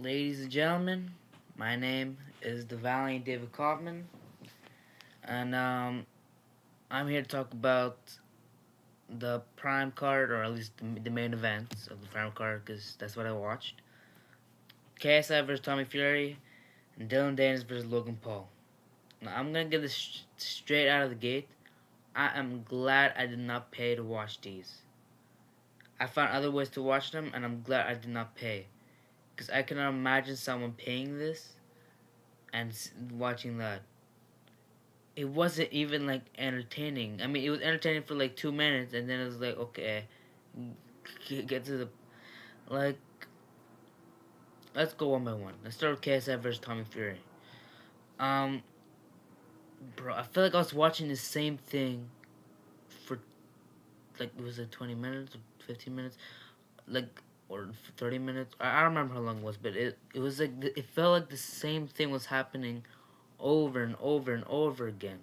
Ladies and gentlemen, my name is the Valiant David Kaufman, and I'm here to talk about the prime card, or at least the main events of the prime card, because that's what I watched. KSI versus Tommy Fury, and Dillon Danis versus Logan Paul. Now, I'm gonna get this straight out of the gate. I am glad I did not pay to watch these. I found other ways to watch them, and I'm glad I did not pay. Because I cannot imagine someone paying this and watching that. It wasn't even like entertaining. I mean, it was entertaining for like 2 minutes, and then it was like, okay, get to the like. Let's go one by one. Let's start with KSI versus Tommy Fury. Um, bro, I feel like I was watching the same thing for like it was like 20 minutes or 15 minutes, like or 30 minutes. I don't remember how long it was, but it was like it felt like the same thing was happening over and over and over again.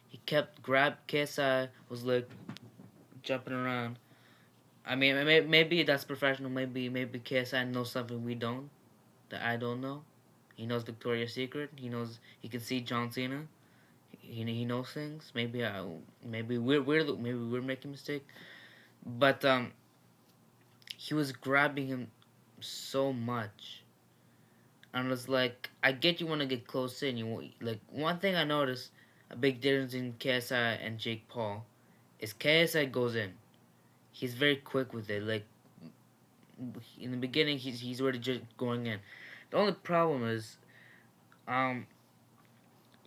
He kept grab KSI was like jumping around. I mean, maybe that's professional. Maybe KSI knows something we don't, that I don't know. He knows Victoria's Secret. He knows he can see John Cena. He knows things. Maybe we're making a mistake. But he was grabbing him so much, and it's like I get you want to get close in. Like one thing I noticed a big difference in KSI and Jake Paul is KSI goes in. He's very quick with it. Like in the beginning, he's already just going in. The only problem is, um,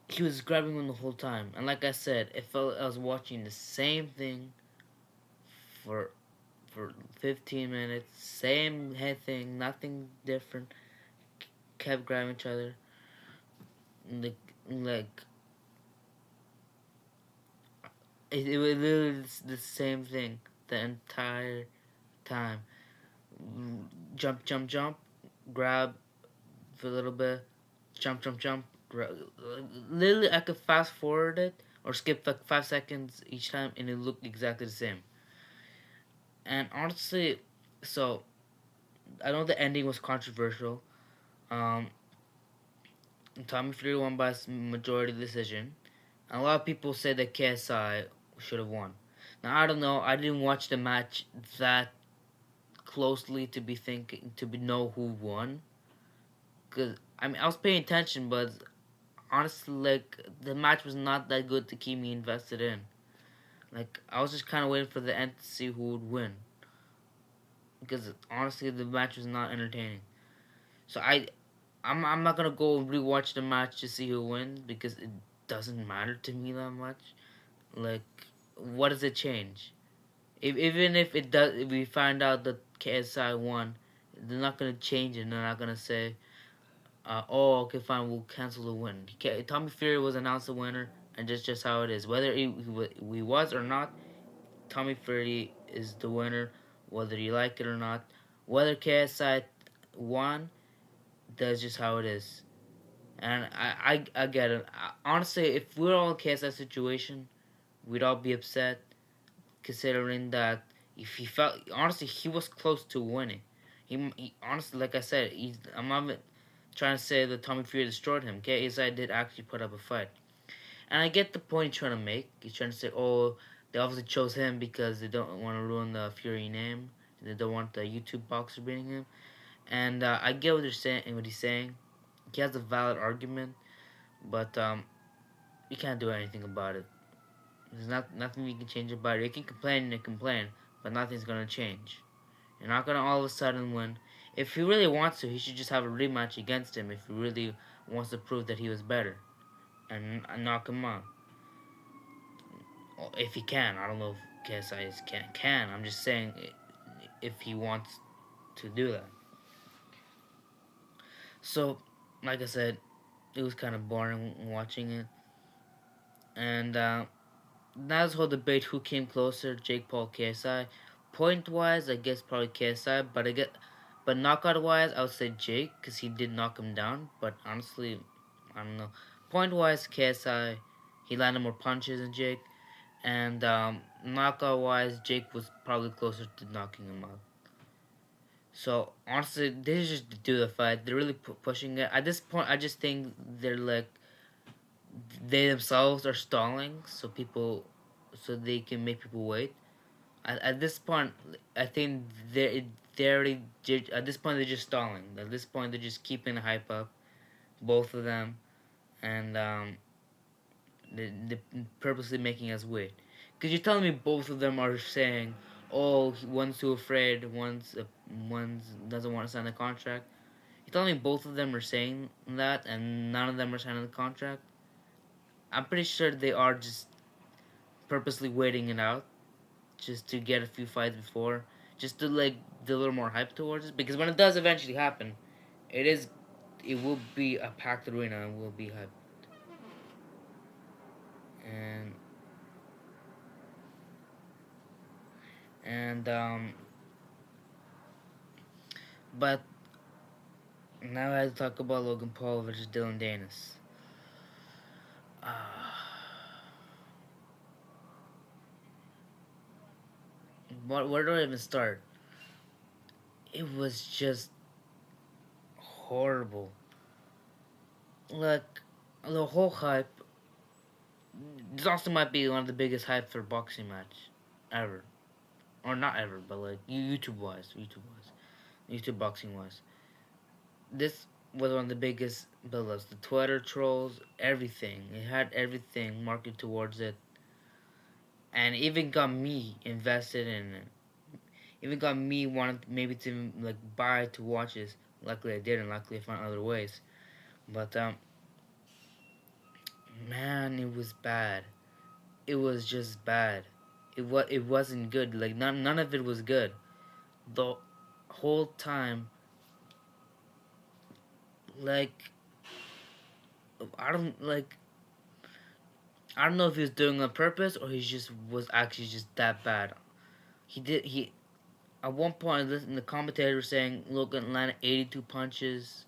he was grabbing him the whole time, and like I said, it felt like I was watching the same thing for for 15 minutes, same head thing, nothing different. Kept grabbing each other, like it was literally the same thing the entire time. Jump, jump, jump, grab for a little bit, jump, jump, jump. Literally, I could fast forward it or skip like 5 seconds each time, and it looked exactly the same. And honestly, so I know the ending was controversial. Um, Tommy Fury won by majority decision. And a lot of people say that KSI should have won. Now I don't know. I didn't watch the match that closely to be know who won. Cause I mean I was paying attention, but honestly, like the match was not that good to keep me invested in. Like I was just kind of waiting for the end to see who would win. Because honestly, the match was not entertaining. So I'm not gonna go rewatch the match to see who wins because it doesn't matter to me that much. Like, what does it change? Even if it does, if we find out that KSI won, they're not gonna change it. They're not gonna say, "Oh, okay, fine, we'll cancel the win." Tommy Fury was announced the winner, and just how it is. Whether he was or not, Tommy Fury is the winner, whether you like it or not. Whether KSI won, that's just how it is. And I get it. Honestly, if we were all in KSI situation, we'd all be upset, considering that if he felt honestly he was close to winning. He honestly, like I said, I'm not trying to say that Tommy Fury destroyed him. KSI did actually put up a fight, and I get the point he's trying to make. He's trying to say, oh, they obviously chose him because they don't want to ruin the Fury name. They don't want the YouTube boxer beating him, and I get what they're saying and what he's saying. He has a valid argument, but you can't do anything about it. There's nothing you can change about it. You can complain and complain, but nothing's gonna change. You're not gonna all of a sudden win. If he really wants to, he should just have a rematch against him. If he really wants to prove that he was better and knock him out. If he can, I don't know if KSI can. I'm just saying if he wants to do that. So, like I said, it was kind of boring watching it, and that whole debate who came closer, Jake Paul, KSI. Point wise, I guess probably KSI, but knockout wise, I would say Jake because he did knock him down. But honestly, I don't know. Point wise, KSI, he landed more punches than Jake, and knockout wise, Jake was probably closer to knocking him out. So honestly, they just do the fight. They're really pushing it. At this point, I just think they're like they themselves are stalling, so they can make people wait. At this point, I think they're already at this point they're just stalling. At this point, they're just keeping the hype up, both of them, and they purposely making us wait. Cause you're telling me both of them are saying, "Oh, one's too afraid, one's doesn't want to sign the contract." You're telling me both of them are saying that, and none of them are signing the contract. I'm pretty sure they are just purposely waiting it out, just to get a few fights before, just to like do a little more hype towards it. Because when it does eventually happen, it is, it will be a packed arena and will be hype. And and but now I have to talk about Logan Paul versus Dillon Danis. Uh, where do I even start? It was just horrible. Like the whole hype. This also might be one of the biggest hype for a boxing match ever, or not ever, but like YouTube boxing wise. This was one of the biggest build-ups. The Twitter trolls, everything. It had everything marketed towards it, and even got me invested in it. Even got me wanting maybe to like buy to watch this. Luckily I didn't. Luckily I found other ways. But man, it was bad. It was just bad. It wasn't good. Like none of it was good. The whole time, like I don't like I don't know if he was doing it on purpose or he just was actually just that bad. He at one point the commentator was saying Logan landed 82 punches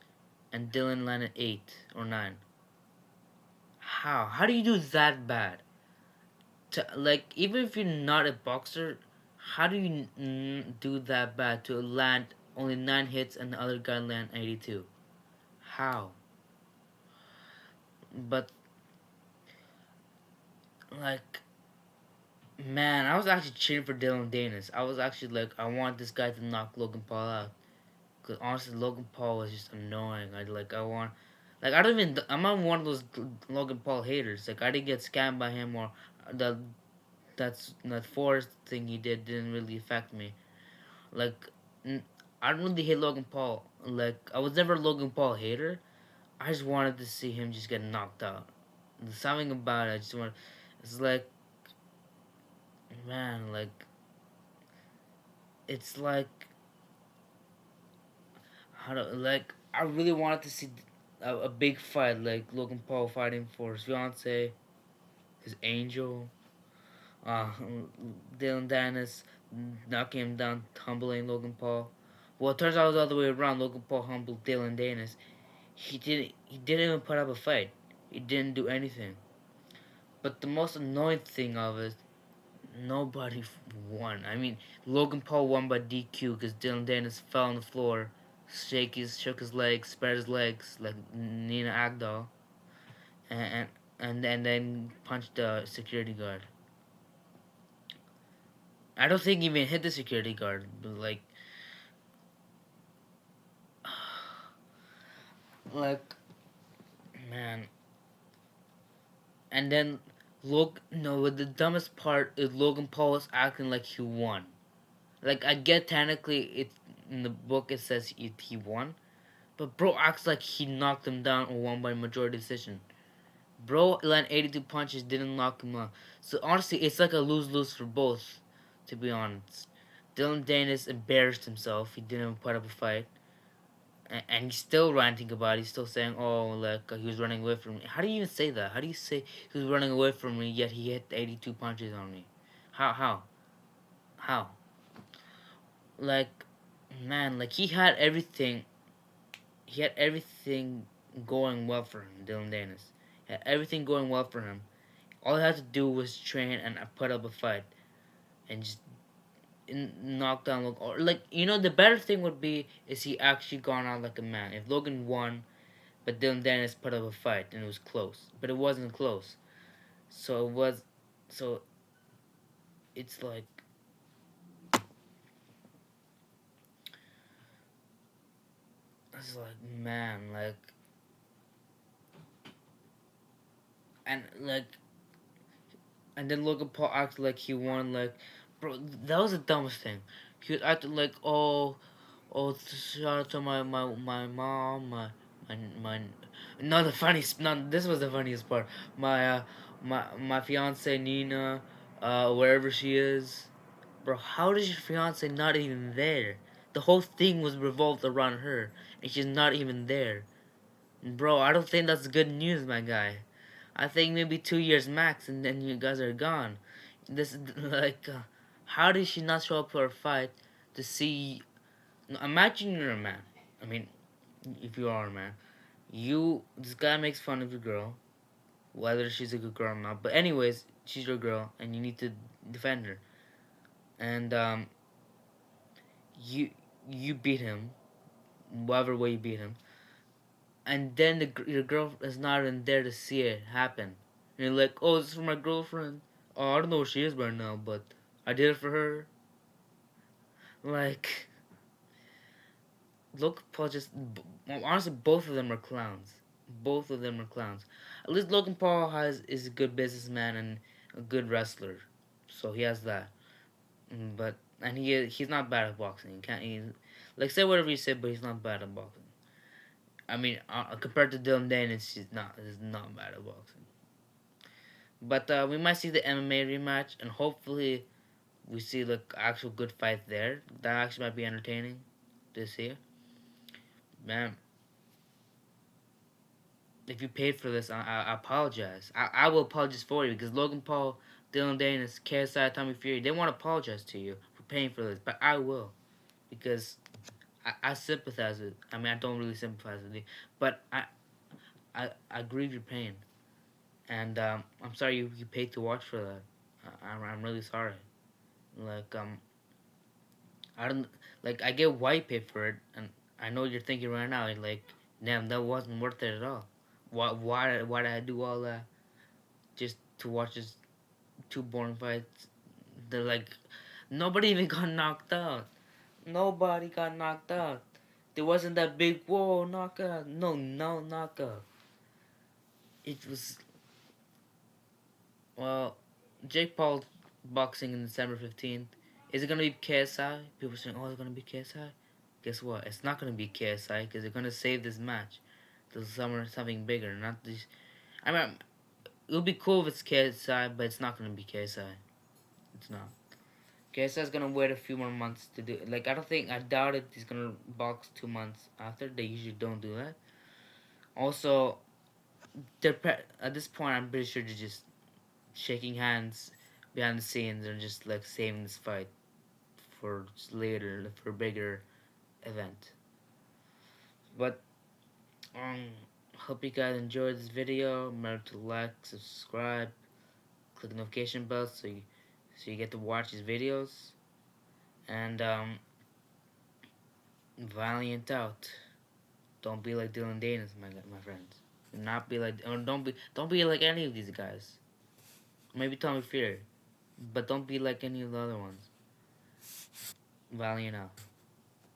and Dillon landed 8 or 9. How? How do you do that bad? To like even if you're not a boxer, how do you do that bad to land only 9 hits and the other guy land 82? How? But like man, I was actually cheering for Dillon Danis. I was actually like, I want this guy to knock Logan Paul out. Cause honestly, Logan Paul was just annoying. I want, like I don't even. I'm not one of those Logan Paul haters. Like I didn't get scammed by him or the that forced thing he didn't really affect me. Like I don't really hate Logan Paul. Like I was never a Logan Paul hater. I just wanted to see him just get knocked out. There's something about it. I just want. It's like man, like it's like how do like I really wanted to see a big fight like Logan Paul fighting for his fiance, his angel, uh, Dillon Danis knocking him down, humbling Logan Paul. Well, it turns out it was the other way around. Logan Paul humbled Dillon Danis. He didn't even put up a fight. He didn't do anything. But the most annoying thing of it, nobody won. I mean, Logan Paul won by DQ because Dillon Danis fell on the floor, shook his legs, spread his legs like Nina Agdal, and and then punched the security guard. I don't think he even hit the security guard, but like man. And then no, the dumbest part is Logan Paul is acting like he won. Like I get technically it in the book it says he won, but bro acts like he knocked him down or won by majority decision. Bro landed 82 punches, didn't knock him out. So honestly, it's like a lose-lose for both, to be honest. Dillon Danis embarrassed himself. He didn't put up a fight. And he's still ranting about it. He's still saying, oh, like, he was running away from me. How do you even say that? How do you say he was running away from me, yet he hit 82 punches on me? How? How? Like, man, like, he had everything going well for him, Dillon Danis. He had everything going well for him. All he had to do was train and put up a fight. And just knocked down Logan. Or like, the better thing would be is he actually gone out like a man. If Logan won, but Dillon Danis put up a fight and it was close, but it wasn't close. So it was, so it's like, man, like, and like, and then Logan Paul acted like he won. Like, bro, that was the dumbest thing. He was acting like, oh, shout out to my mom, my. No, the funniest. No, this was the funniest part. My fiance Nina, wherever she is, bro. How does your fiance not even there? The whole thing was revolved around her, and she's not even there. Bro, I don't think that's good news, my guy. I think maybe 2 years max, and then you guys are gone. This is like, how did she not show up for a fight to see? Imagine you're a man. I mean, if you are a man, this guy makes fun of your girl, whether she's a good girl or not. But anyways, she's your girl, and you need to defend her. And you you beat him, whatever way you beat him, and then your girl is not even there to see it happen. And you're like, oh, this is for my girlfriend. Oh, I don't know where she is right now, but I did it for her. Like, Logan Paul honestly, both of them are clowns. Both of them are clowns. At least Logan Paul is a good businessman and a good wrestler, so he has that. But and he's not bad at boxing. Like, say whatever you said, but he's not bad at boxing. I mean, compared to Dillon Danis, he's not bad at boxing. But we might see the MMA rematch, and hopefully we see the actual good fight there. That actually might be entertaining to see. Man, if you paid for this, I apologize. I will apologize for you because Logan Paul, Dillon Danis, KSI, Tommy Fury, they won't apologize to you for paying for this, but I will because I sympathize with. I mean, I don't really sympathize with you, but I grieve your pain, and I'm sorry you paid to watch for that. I'm really sorry. Like I don't like I get why you paid for it, and I know you're thinking right now like, damn, that wasn't worth it at all. Why did I do all that just to watch this two boring fights? They're like, nobody even got knocked out. Nobody got knocked out. There wasn't that big whoa knockout. No knockout. It was, well, Jake Paul boxing in December 15th. Is it gonna be KSI? People saying, oh, it's gonna be KSI. Guess what? It's not gonna be KSI because they're gonna save this match to something bigger. Not this. I mean, it'll be cool if it's KSI, but it's not gonna be KSI. It's not. KSI is gonna wait a few more months to do it. Like, I doubt it. He's gonna box 2 months after. They usually don't do that. Also, at this point, I'm pretty sure they're just shaking hands behind the scenes and just like saving this fight for later, for a bigger event. But hope you guys enjoyed this video. Remember to like, subscribe, click the notification bell so you get to watch these videos. And Valiant out. Don't be like Dillon Danis, my friends. Do not be like, or don't be like any of these guys. Maybe Tommy Fury, but don't be like any of the other ones. Valiant out.